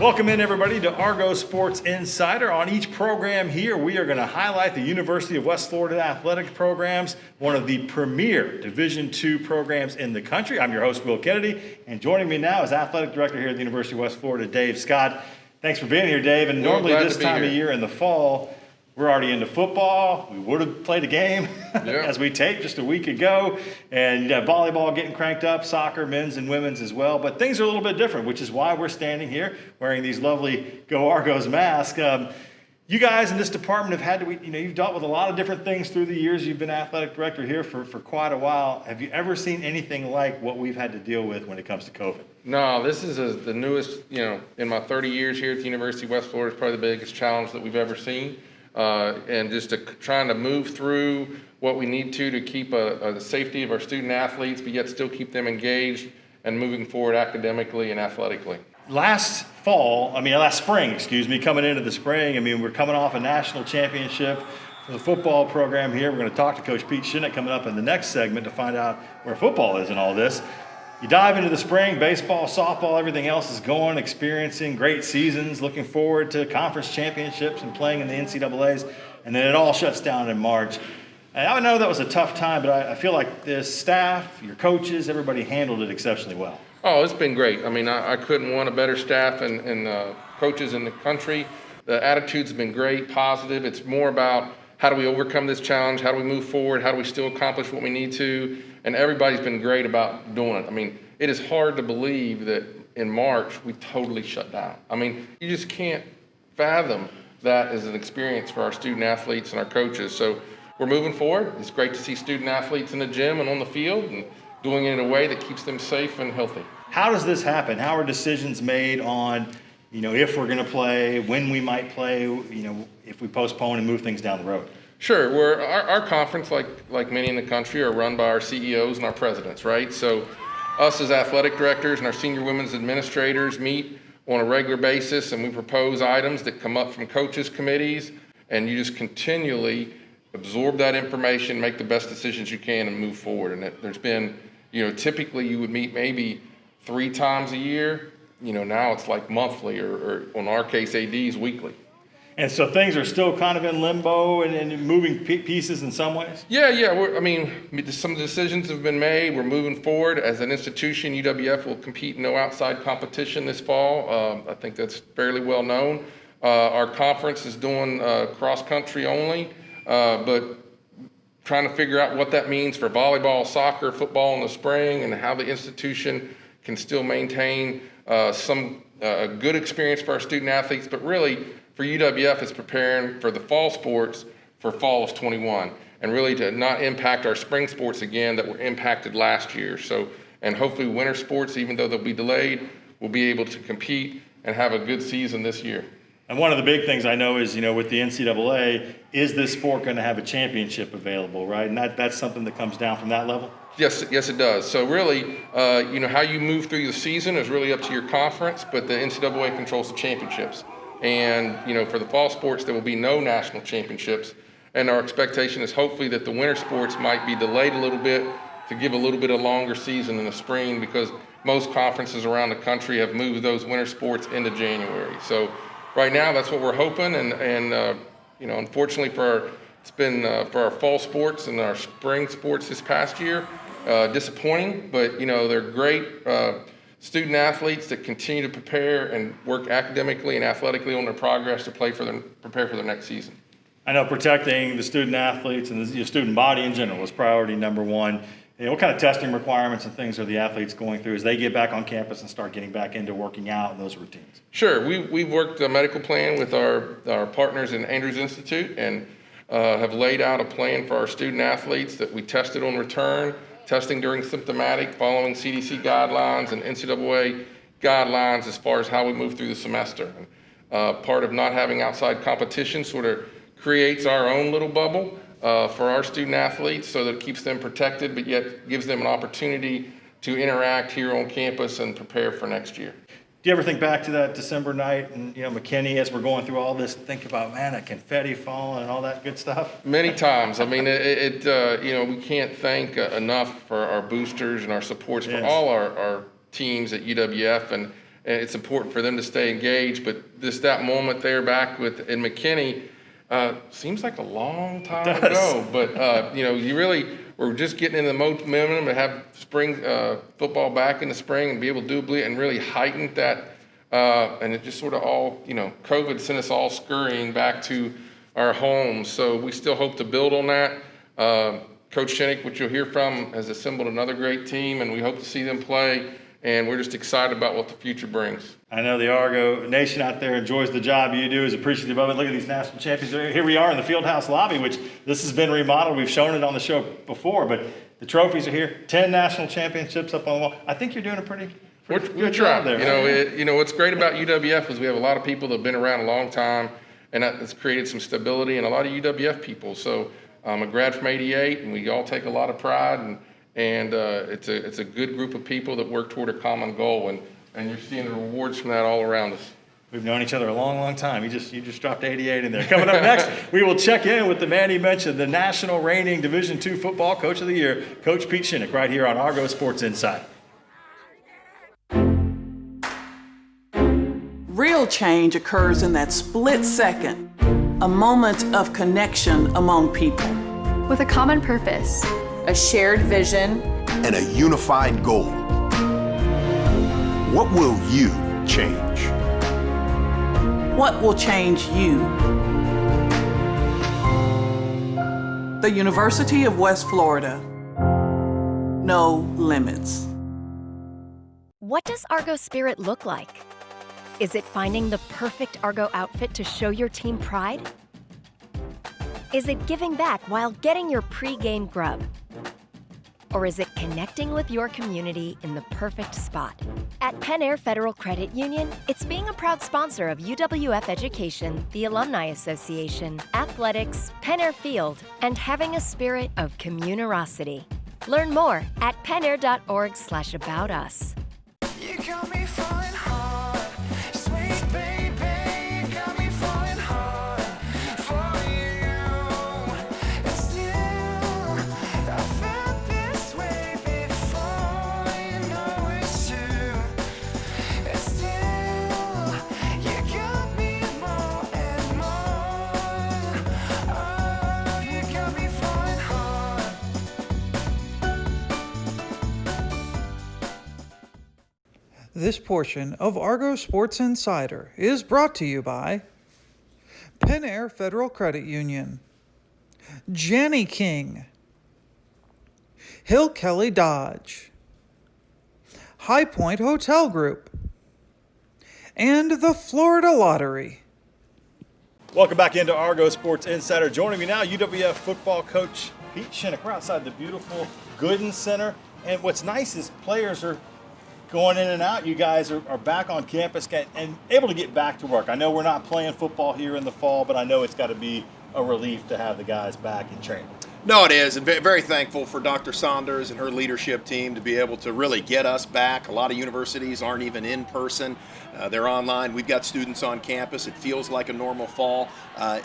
Welcome in, everybody, to Argo Sports Insider. On each program here, we are going to highlight the University of West Florida athletic programs, one of the premier Division II programs in the country. I'm your host, Will Kennedy, and joining me now is Athletic Director here at the University of West Florida, Dave Scott. Thanks for being here, Dave. And normally this time of year in the fall, we're already into football. We would have played a game as we taped just a week ago. And you have volleyball getting cranked up, soccer, men's and women's as well. But things are a little bit different, which is why we're standing here wearing these lovely Go Argos masks. You guys in this department have had to, you've dealt with a lot of different things through the years. You've been athletic director here for quite a while. Have you ever seen anything like what we've had to deal with when it comes to COVID? No, this is the newest, in my 30 years here at the University of West Florida, it's probably the biggest challenge that we've ever seen. And just trying to move through what we need to keep the safety of our student athletes, but yet still keep them engaged and moving forward academically and athletically. Last spring, coming into the spring, we're coming off a national championship for the football program here. We're going to talk to Coach Pete Shinnick coming up in the next segment to find out where football is in all this. You dive into the spring, baseball, softball, everything else is going, experiencing great seasons, looking forward to conference championships and playing in the NCAAs, and then it all shuts down in March. And I know that was a tough time, but I feel like the staff, your coaches, everybody handled it exceptionally well. Oh, it's been great. I couldn't want a better staff and coaches in the country. The attitude's been great, positive. It's more about how do we overcome this challenge, how do we move forward, how do we still accomplish what we need to, and everybody's been great about doing it. It is hard to believe that in March we totally shut down. You just can't fathom that as an experience for our student athletes and our coaches. So we're moving forward. It's great to see student athletes in the gym and on the field and doing it in a way that keeps them safe and healthy. How does this happen? How are decisions made on, if we're going to play, when we might play, if we postpone and move things down the road? Sure. Our conference, like many in the country, are run by our CEOs and our presidents, right? So us as athletic directors and our senior women's administrators meet on a regular basis, and we propose items that come up from coaches' committees, and you just continually absorb that information, make the best decisions you can, and move forward. And there's been, typically you would meet maybe 3 times a year. Now it's like monthly, or on our case, ADs weekly. And so things are still kind of in limbo and moving pieces in some ways? Yeah. Some decisions have been made. We're moving forward. As an institution, UWF will compete in no outside competition this fall. I think that's fairly well known. Our conference is doing cross-country only, but trying to figure out what that means for volleyball, soccer, football in the spring, and how the institution can still maintain some good experience for our student athletes, but really for UWF is preparing for the fall sports for fall of 21, and really to not impact our spring sports again that were impacted last year. So, and hopefully winter sports, even though they'll be delayed, will be able to compete and have a good season this year. And one of the big things I know is, with the NCAA, is this sport going to have a championship available, right? And that's something that comes down from that level? Yes, it does. So really, how you move through the season is really up to your conference, but the NCAA controls the championships. And, for the fall sports, there will be no national championships. And our expectation is hopefully that the winter sports might be delayed a little bit to give a little bit of longer season in the spring, because most conferences around the country have moved those winter sports into January. So right now, that's what we're hoping. And unfortunately for our fall sports and our spring sports this past year, disappointing, but, they're great student athletes that continue to prepare and work academically and athletically on their progress to prepare for their next season. I know protecting the student athletes and the student body in general is priority number one. What kind of testing requirements and things are the athletes going through as they get back on campus and start getting back into working out and those routines? Sure. We've worked a medical plan with our partners in Andrews Institute and have laid out a plan for our student athletes that we tested on return, testing during symptomatic, following CDC guidelines and NCAA guidelines as far as how we move through the semester. Part of not having outside competition sort of creates our own little bubble for our student athletes so that it keeps them protected, but yet gives them an opportunity to interact here on campus and prepare for next year. Do you ever think back to that December night and, McKinney, as we're going through all this, think about, man, that confetti falling and all that good stuff? Many times. We can't thank enough for our boosters and our supports for all our teams at UWF it's important for them to stay engaged. But that moment there back in McKinney seems like a long time ago. But, we're just getting in the momentum to have spring football back in the spring and be able to do it and really heighten that. And it just sort of all, COVID sent us all scurrying back to our homes. So we still hope to build on that. Coach Shinnick, which you'll hear from, has assembled another great team, and we hope to see them play. And we're just excited about what the future brings. I know the Argo Nation out there enjoys the job you do, is appreciative of it. Look at these national champions. Here we are in the Fieldhouse lobby, which this has been remodeled. We've shown it on the show before, but the trophies are here. 10 national championships up on the wall. I think you're doing a pretty good job there. What's great about UWF is we have a lot of people that have been around a long time, and that's created some stability and a lot of UWF people. So I'm a grad from '88, and we all take a lot of pride, and it's a good group of people that work toward a common goal, and you're seeing the rewards from that all around us. We've known each other a long, long time. You just dropped 88 in there. Coming up next, we will check in with the man he mentioned, the national reigning Division II football coach of the year, Coach Pete Shinnick, right here on Argo Sports Insight. Real change occurs in that split second, a moment of connection among people. With a common purpose, a shared vision, and a unified goal. What will you change? What will change you? The University of West Florida. No limits. What does Argo Spirit look like? Is it finding the perfect Argo outfit to show your team pride? Is it giving back while getting your pre-game grub? Or is it connecting with your community in the perfect spot? At Penn Air Federal Credit Union, it's being a proud sponsor of UWF Education, the Alumni Association, athletics, Penn Air Field, and having a spirit of communerosity. Learn more at pennair.org/about us. You got me falling hard, sweet baby, you got me falling hard for you. And still, I felt this way before, you know it's true. And still, you got me more and more. Oh, you got me falling hard. This portion of Argo Sports Insider is brought to you by Penn Air Federal Credit Union, Jenny King, Hill Kelly Dodge, High Point Hotel Group, and the Florida Lottery. Welcome back into Argo Sports Insider. Joining me now, UWF football coach Pete Shinnick. We're outside the beautiful Gooden Center. And what's nice is players are going in and out. You guys are back on campus and able to get back to work. I know we're not playing football here in the fall, but I know it's got to be a relief to have the guys back in training. No, it is, and very thankful for Dr. Saunders and her leadership team to be able to really get us back. A lot of universities aren't even in person. They're online. We've got students on campus. It feels like a normal fall.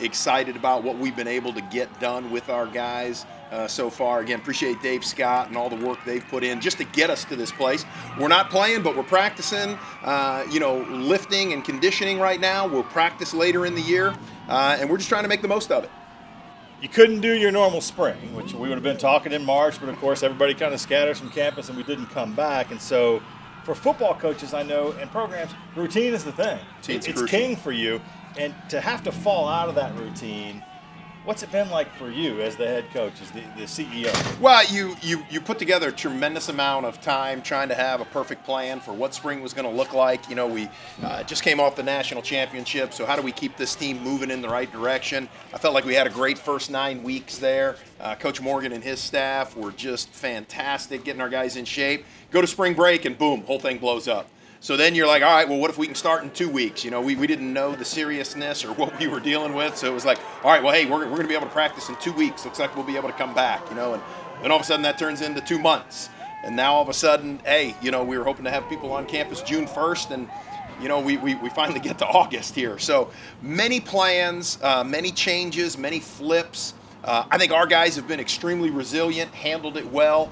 Excited about what we've been able to get done with our guys so far. Again, appreciate Dave Scott and all the work they've put in just to get us to this place. We're not playing, but we're practicing, lifting and conditioning right now. We'll practice later in the year, and we're just trying to make the most of it. You couldn't do your normal spring, which we would have been talking in March, but of course everybody kind of scatters from campus and we didn't come back. And so for football coaches, I know, and programs, routine is the thing. It's king for you. And to have to fall out of that routine, what's it been like for you as the head coach, as the CEO? Well, you put together a tremendous amount of time trying to have a perfect plan for what spring was going to look like. We just came off the national championship, so how do we keep this team moving in the right direction? I felt like we had a great first 9 weeks there. Coach Morgan and his staff were just fantastic, getting our guys in shape. Go to spring break and boom, whole thing blows up. So then you're like, all right, well, what if we can start in 2 weeks? We didn't know the seriousness or what we were dealing with. So it was like, all right, well, hey, we're going to be able to practice in 2 weeks. Looks like we'll be able to come back, and then all of a sudden that turns into 2 months. And now all of a sudden, hey, we were hoping to have people on campus June 1st, and, we finally get to August here. So many plans, many changes, many flips. I think our guys have been extremely resilient, handled it well.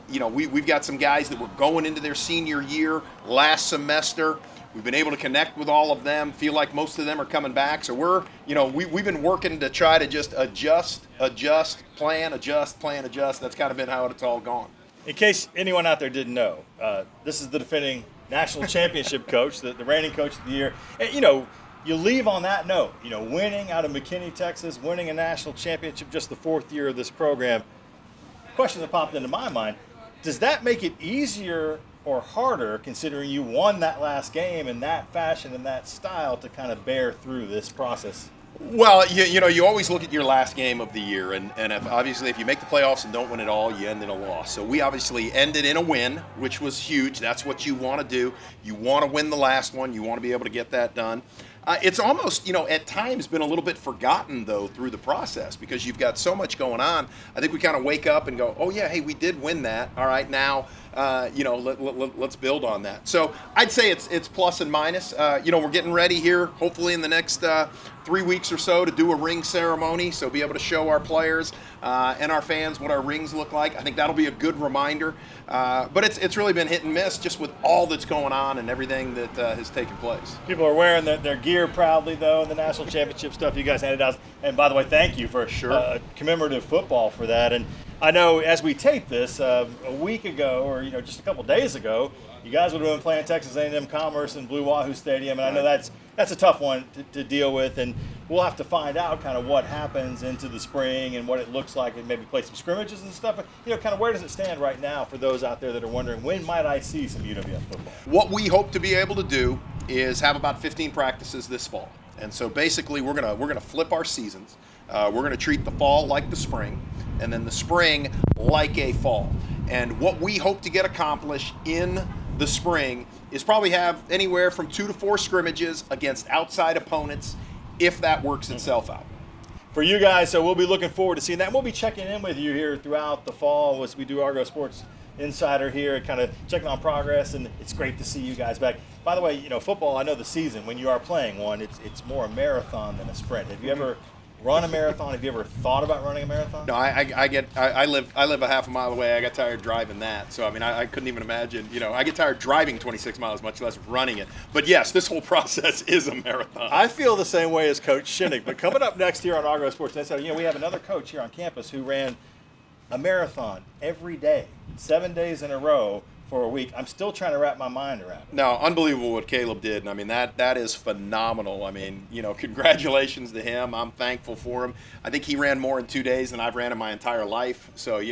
We've got some guys that were going into their senior year last semester. We've been able to connect with all of them, feel like most of them are coming back. So we've been working to try to just adjust, plan, adjust. That's kind of been how it's all gone. In case anyone out there didn't know, this is the defending national championship coach, the reigning coach of the year. And, you leave on that note, winning out of McKinney, Texas, winning a national championship just the 4th year of this program. Question that popped into my mind, does that make it easier or harder, considering you won that last game in that fashion and that style, to kind of bear through this process? Well, you always look at your last game of the year, and if you make the playoffs and don't win it all, you end in a loss. So we obviously ended in a win, which was huge. That's what you want to do. You want to win the last one. You want to be able to get that done. It's almost, at times been a little bit forgotten, though, through the process, because you've got so much going on. I think we kind of wake up and go, oh, yeah, hey, we did win that. All right, now, let's build on that. So I'd say it's plus and minus. We're getting ready here, hopefully in the next 3 weeks or so, to do a ring ceremony, so be able to show our players and our fans what our rings look like. I think that'll be a good reminder. But it's really been hit and miss just with all that's going on and everything that has taken place. People are wearing their gear proudly, though, and the national championship stuff you guys handed out. And by the way, thank you for commemorative football for that. And I know as we tape this, a week ago or just a couple days ago, you guys would have been playing Texas A&M Commerce in Blue Wahoo Stadium, and I know that's a tough one to deal with, and we'll have to find out kind of what happens into the spring and what it looks like, and maybe play some scrimmages and stuff. But kind of where does it stand right now for those out there that are wondering, when might I see some UWF football? What we hope to be able to do is have about 15 practices this fall, and so basically we're gonna flip our seasons. We're gonna treat the fall like the spring, and then the spring like a fall. And what we hope to get accomplished in the spring is probably have anywhere from 2 to 4 scrimmages against outside opponents, if that works itself out. For you guys, so we'll be looking forward to seeing that. We'll be checking in with you here throughout the fall as we do Argo Sports Insider here, and kind of checking on progress, and it's great to see you guys back. By the way, football, I know the season, when you are playing one, it's more a marathon than a sprint. Have you ever run a marathon? Have you ever thought about running a marathon? No, I live a half a mile away. I got tired driving that. So, I couldn't even imagine, I get tired driving 26 miles, much less running it. But yes, this whole process is a marathon. I feel the same way as Coach Shinnick. But coming up next here on Argo Sports Insider, we have another coach here on campus who ran a marathon every day, 7 days in a row for a week. I'm still trying to wrap my mind around it. No, unbelievable what Caleb did. And that is phenomenal. Congratulations to him. I'm thankful for him. I think he ran more in 2 days than I've ran in my entire life. So,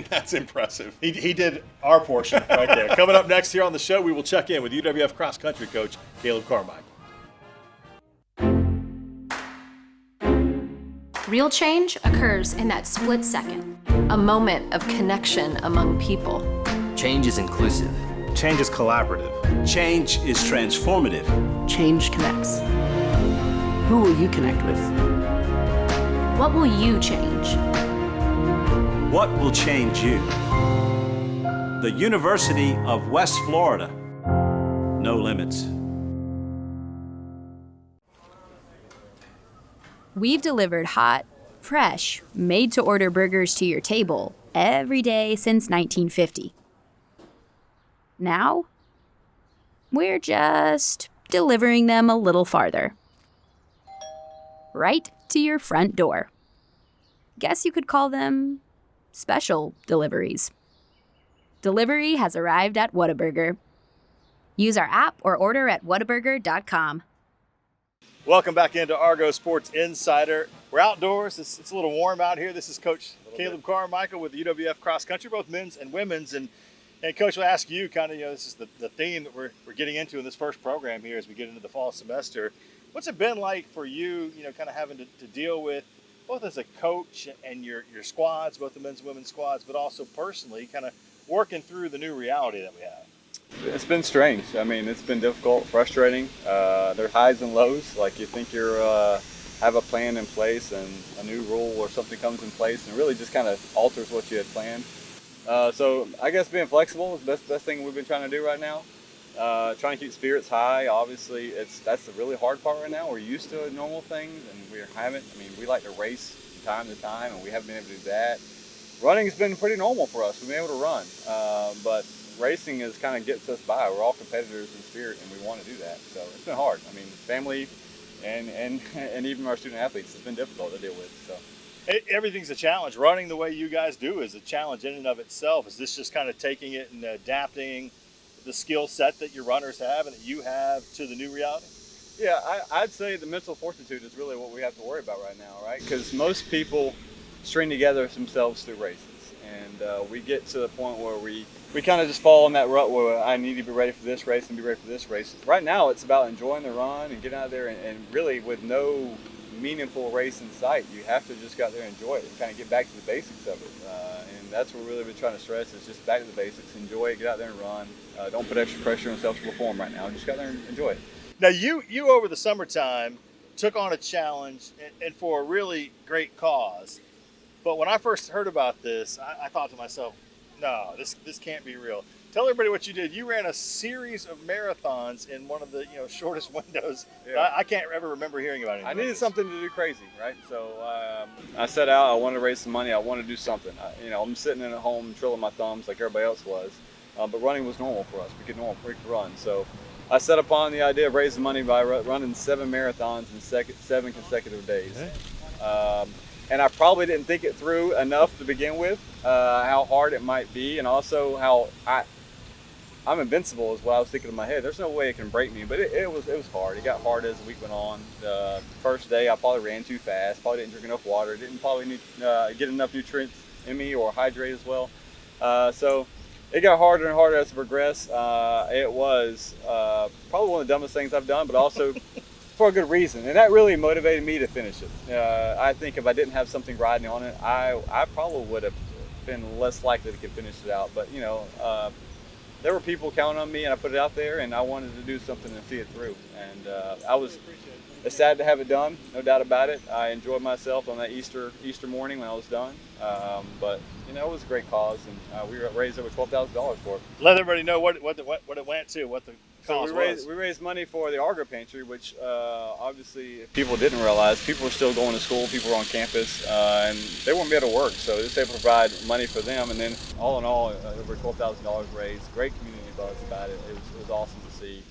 that's impressive. He did our portion right there. Coming up next here on the show, we will check in with UWF cross country coach Caleb Carmichael. Real change occurs in that split second. A moment of connection among people. Change is inclusive. Change is collaborative. Change is transformative. Change connects. Who will you connect with? What will you change? What will change you? The University of West Florida. No limits. We've delivered hot, fresh, made-to-order burgers to your table every day since 1950. Now, we're just delivering them a little farther. Right to your front door. Guess you could call them special deliveries. Delivery has arrived at Whataburger. Use our app or order at whataburger.com. Welcome back into Argo Sports Insider. We're outdoors. It's a little warm out here. This is Coach Caleb Carmichael with the UWF cross country, both men's and women's. And Coach, we'll ask you kind of, this is the theme that we're getting into in this first program here as we get into the fall semester. What's it been like for you, kind of having to deal with, both as a coach and your squads, both the men's and women's squads, but also personally kind of working through the new reality that we have? It's been strange. It's been difficult, frustrating. There are highs and lows. Like you think you're have a plan in place and a new rule or something comes in place and it really just kind of alters what you had planned. So I guess being flexible is the best thing we've been trying to do right now. trying to keep spirits high. Obviously, that's the really hard part right now. We're used to normal things, and we haven't. I mean, we like to race from time to time, and we haven't been able to do that. Running's been pretty normal for us. We've been able to run, but racing is kind of gets us by. We're all competitors in spirit, and we want to do that. So it's been hard. I mean, family and even our student athletes, it's been difficult to deal with. So. Everything's a challenge. Running the way you guys do is a challenge in and of itself. Is this just kind of taking it and adapting the skill set that your runners have and that you have to the new reality? Yeah, I'd say the mental fortitude is really what we have to worry about right now, right? Because most people string together themselves through races. And we get to the point where we kind of just fall in that rut where I need to be ready for this race and be ready for this race. Right now, it's about enjoying the run and getting out there and really with no meaningful race in sight, you have to just go out there and enjoy it and kind of get back to the basics of it. And that's what we've really been trying to stress is just back to the basics, enjoy it, get out there and run. Don't put extra pressure on yourself to perform right now. Just go out there and enjoy it. Now, you over the summertime took on a challenge and for a really great cause. But when I first heard about this, I thought to myself, no, this can't be real. Tell everybody what you did. You ran a series of marathons in one of the shortest windows. Yeah. I can't ever remember hearing about it. I needed something to do crazy, right? So I set out. I wanted to raise some money. I wanted to do something. I'm sitting in at home trilling my thumbs like everybody else was, but running was normal for us. We could run. So I set upon the idea of raising money by running 7 marathons in 7 consecutive days. And I probably didn't think it through enough to begin with, how hard it might be, and also how I'm invincible is what I was thinking in my head. There's no way it can break me, but it was hard. It got hard as the week went on. First day, I probably ran too fast, probably didn't drink enough water, didn't probably get enough nutrients in me or hydrate as well. So it got harder and harder as it progressed. It was probably one of the dumbest things I've done, but also for a good reason. And that really motivated me to finish it. I think if I didn't have something riding on it, I probably would have been less likely to get finished it out. But, there were people counting on me, and I put it out there, and I wanted to do something and see it through. And I was sad to have it done, no doubt about it. I enjoyed myself on that Easter morning when I was done. But it was a great cause, and we raised over $12,000 for it. Let everybody know what it went to, what the cause was. We raised money for the Argo pantry, which obviously people didn't realize. People were still going to school, people were on campus, and they weren't able to work, so this able to provide money for them. And then all in all, over $12,000 raised. Great community buzz about it. It was awesome to see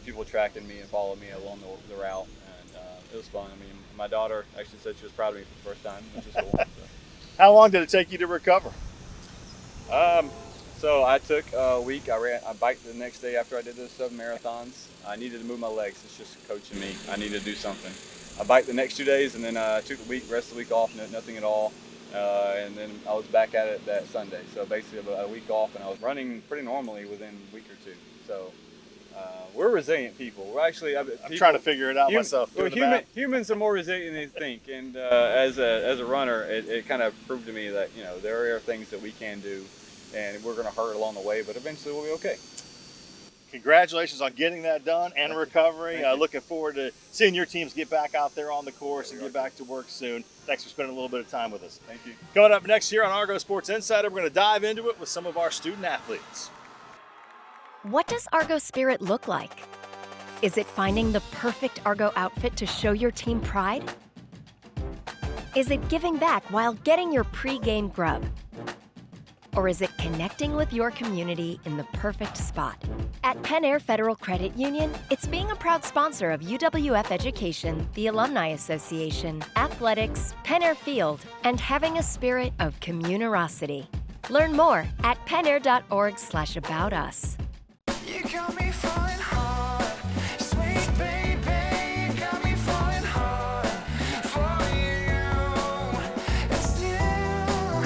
people tracking me and following me along the route, and it was fun. I mean, my daughter actually said she was proud of me for the first time, which is cool. So. How long did it take you to recover? So I took a week. I biked the next day after I did those 7 marathons. I needed to move my legs. It's just coaching me. I needed to do something. I biked the next 2 days, and then I took the rest of the week off, nothing at all. And then I was back at it that Sunday. So basically a week off, and I was running pretty normally within a week or two. So we're resilient people. We're actually I'm trying to figure it out myself. Humans are more resilient than they think, and as a runner, it kind of proved to me that there are things that we can do, and we're going to hurt along the way, but eventually we'll be okay. Congratulations on getting that done and recovering. Looking forward to seeing your teams get back out there on the course and get back to work soon. Thanks for spending a little bit of time with us. Thank you. Coming up next year on Argo Sports Insider, we're going to dive into it with some of our student athletes. What does Argo spirit look like? Is it finding the perfect Argo outfit to show your team pride? Is it giving back while getting your pre-game grub? Or is it connecting with your community in the perfect spot? At Penn Air Federal Credit Union, it's being a proud sponsor of UWF Education, the Alumni Association, athletics, Penn Air Field, and having a spirit of communerosity. Learn more at pennair.org/aboutus. You got me falling hard, sweet baby, got me falling hard for you. And still,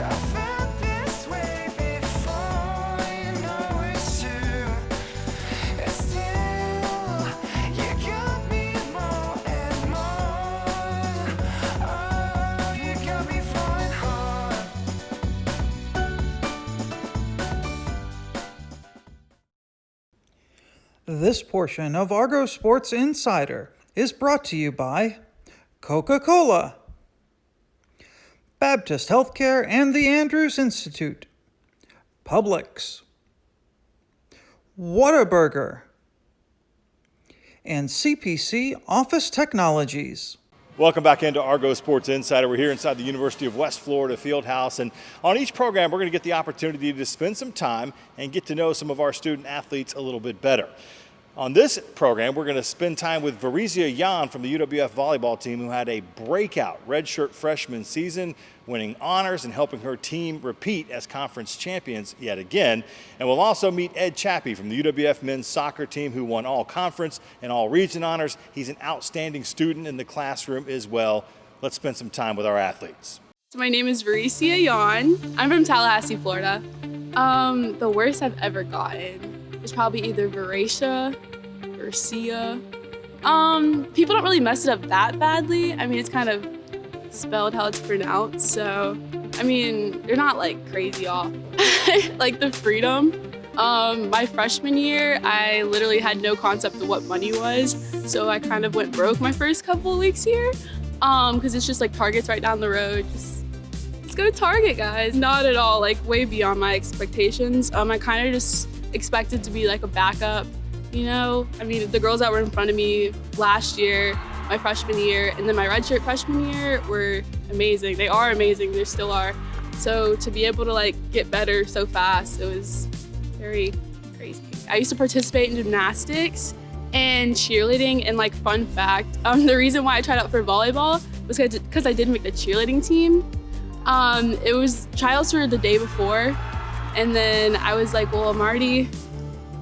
I felt this way before, you know it's true. And still, you got me more and more. Oh, you got me falling hard. This portion of Argo Sports Insider is brought to you by Coca-Cola, Baptist Healthcare and the Andrews Institute, Publix, Whataburger, and CPC Office Technologies. Welcome back into Argo Sports Insider. We're here inside the University of West Florida Fieldhouse, and on each program, we're going to get the opportunity to spend some time and get to know some of our student athletes a little bit better. On this program, we're going to spend time with Veresia Yon from the UWF volleyball team, who had a breakout redshirt freshman season, winning honors and helping her team repeat as conference champions yet again. And we'll also meet Ed Chappe from the UWF men's soccer team, who won all conference and all region honors. He's an outstanding student in the classroom as well. Let's spend some time with our athletes. So my name is Veresia Yon. I'm from Tallahassee, Florida. The worst I've ever gotten is probably either Veresia. People don't really mess it up that badly. I mean, it's kind of spelled how it's pronounced, so I mean, you're not like crazy off. Like the freedom. My freshman year, I literally had no concept of what money was, so I kind of went broke my first couple of weeks here, because it's just like Target's right down the road. Let's go to Target, guys. Not at all, like way beyond my expectations. I kind of just expected to be like a backup. You know, I mean, the girls that were in front of me last year, my freshman year, and then my redshirt freshman year were amazing. They are amazing, they still are. So to be able to like get better so fast, it was very crazy. I used to participate in gymnastics and cheerleading, and like fun fact, the reason why I tried out for volleyball was because I did make the cheerleading team. It was tryouts were the day before, and then I was like, well, I'm already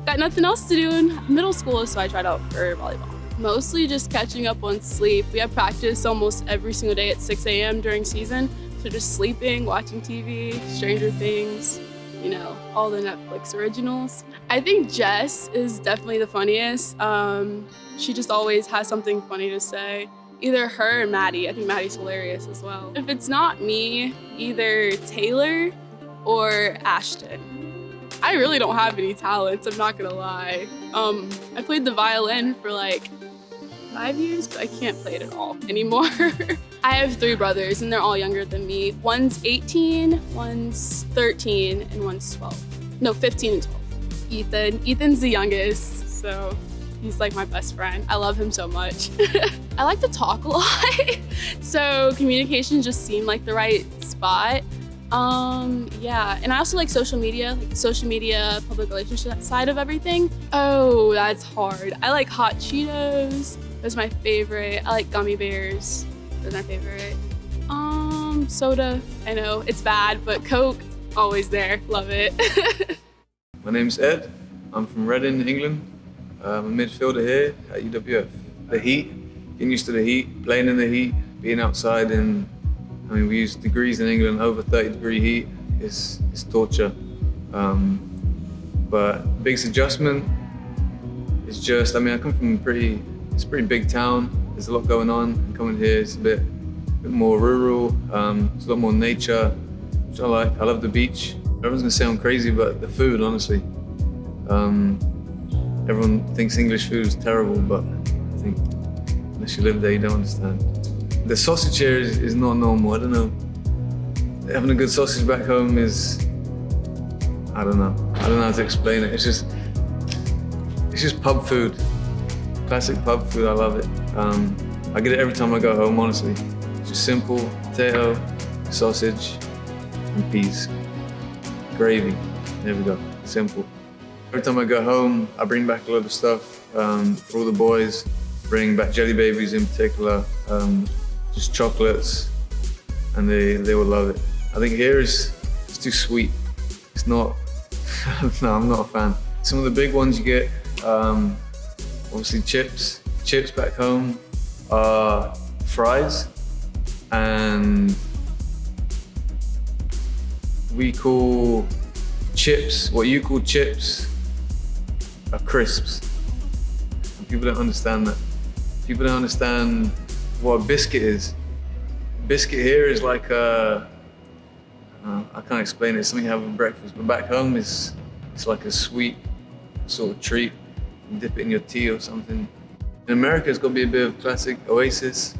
got nothing else to do in middle school, so I tried out for volleyball. Mostly just catching up on sleep. We have practice almost every single day at 6 a.m. during season, so just sleeping, watching TV, Stranger Things, you know, all the Netflix originals. I think Jess is definitely the funniest. She just always has something funny to say. Either her or Maddie. I think Maddie's hilarious as well. If it's not me, either Taylor or Ashton. I really don't have any talents, I'm not gonna lie. I played the violin for like 5 years, but I can't play it at all anymore. I have 3 brothers and they're all younger than me. One's 18, one's 13, and one's 12. No, 15 and 12. Ethan's the youngest, so he's like my best friend. I love him so much. I like to talk a lot, so communication just seemed like the right spot. Yeah, and I also like social media, public relations side of everything. Oh, that's hard. I like hot Cheetos. That's my favorite. I like gummy bears. Those are my favorite. Soda. I know it's bad, but Coke, always there. Love it. My name's Ed. I'm from Reading, England. I'm a midfielder here at UWF. The heat, getting used to the heat, playing in the heat, being outside in, I mean, we use degrees in England, over 30-degree heat is torture. But biggest adjustment is just, I mean, I come from it's a pretty big town. There's a lot going on. And coming here, it's a bit more rural. There's a lot more nature, which I like. I love the beach. Everyone's gonna say I'm crazy, but the food, honestly. Everyone thinks English food is terrible, but I think unless you live there, you don't understand. The sausage here is not normal. I don't know. Having a good sausage back home is, I don't know how to explain it. It's just pub food, classic pub food. I love it. I get it every time I go home, honestly. It's just simple, potato, sausage, and peas. Gravy, there we go, simple. Every time I go home, I bring back a lot of stuff for all the boys. Bring back jelly babies in particular, just chocolates, and they will love it. I think here it's too sweet. It's not, no, I'm not a fan. Some of the big ones you get, obviously chips back home, fries, and we call chips, what you call chips, are crisps. And people don't understand that. People don't understand what a biscuit is. Biscuit here is like I can't explain it, it's something you have for breakfast, but back home it's like a sweet sort of treat. You dip it in your tea or something. In America, it's got to be a bit of classic Oasis,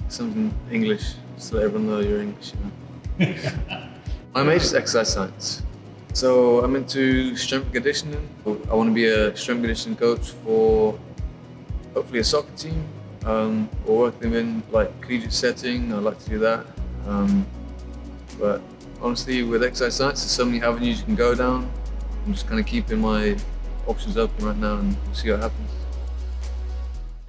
something English, just to let everyone know you're English. You know? My major is exercise science. So I'm into strength conditioning. I want to be a strength conditioning coach for hopefully a soccer team, or working in like collegiate setting. I'd like to do that. But honestly, with exercise science, there's so many avenues you can go down. I'm just kind of keeping my options open right now and we'll see what happens.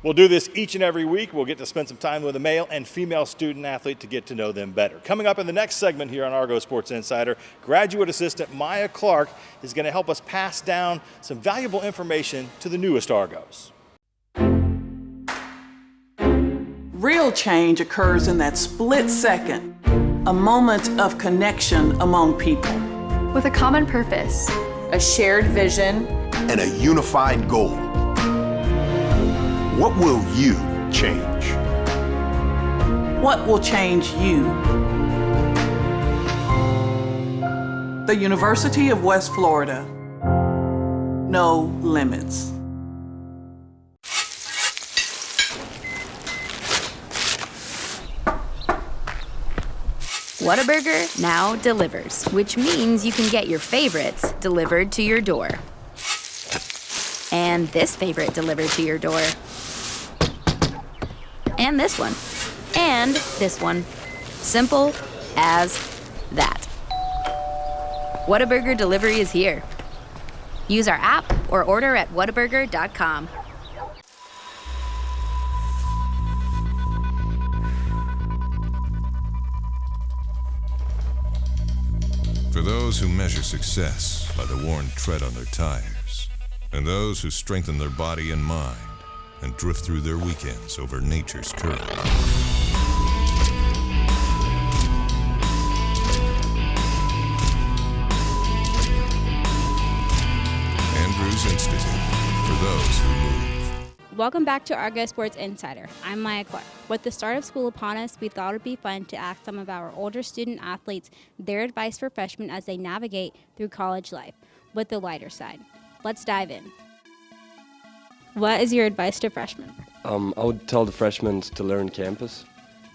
We'll do this each and every week. We'll get to spend some time with a male and female student athlete to get to know them better. Coming up in the next segment here on Argo Sports Insider, graduate assistant Maya Clark is going to help us pass down some valuable information to the newest Argos. Real change occurs in that split second, a moment of connection among people. With a common purpose, a shared vision, and a unified goal. What will you change? What will change you? The University of West Florida. No limits. Whataburger now delivers, which means you can get your favorites delivered to your door. And this favorite delivered to your door. And this one. And this one. Simple as that. Whataburger delivery is here. Use our app or order at whataburger.com. For those who measure success by the worn tread on their tires, and those who strengthen their body and mind and drift through their weekends over nature's current. Andrews Institute, for those who move. Welcome back to Argo Sports Insider. I'm Maya Clark. With the start of school upon us, we thought it would be fun to ask some of our older student athletes their advice for freshmen as they navigate through college life with the lighter side. Let's dive in. What is your advice to freshmen? I would tell the freshmen to learn campus,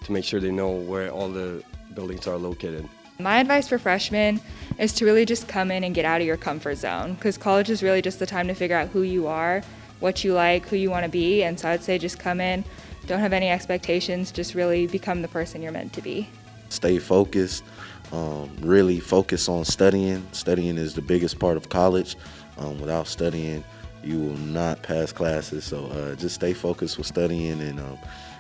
to make sure they know where all the buildings are located. My advice for freshmen is to really just come in and get out of your comfort zone, because college is really just the time to figure out who you are, what you like, who you want to be, and so I'd say just come in, don't have any expectations, just really become the person you're meant to be. Stay focused, really focus on studying. Studying is the biggest part of college. Without studying, you will not pass classes, so just stay focused with studying and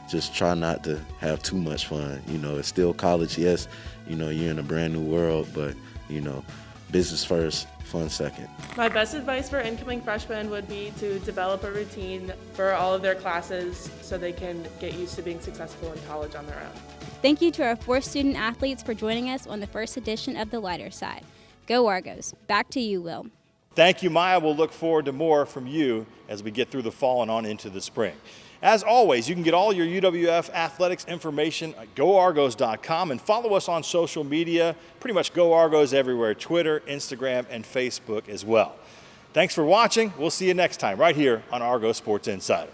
just try not to have too much fun. You know, it's still college, yes, you know, you're in a brand new world, but, you know, business first, fun second. My best advice for incoming freshmen would be to develop a routine for all of their classes so they can get used to being successful in college on their own. Thank you to our 4 student athletes for joining us on the first edition of The Lighter Side. Go Argos. Back to you, Will. Thank you, Maya. We'll look forward to more from you as we get through the fall and on into the spring. As always, you can get all your UWF athletics information at goargos.com and follow us on social media. Pretty much Go Argos everywhere, Twitter, Instagram, and Facebook as well. Thanks for watching. We'll see you next time right here on Argo Sports Insider.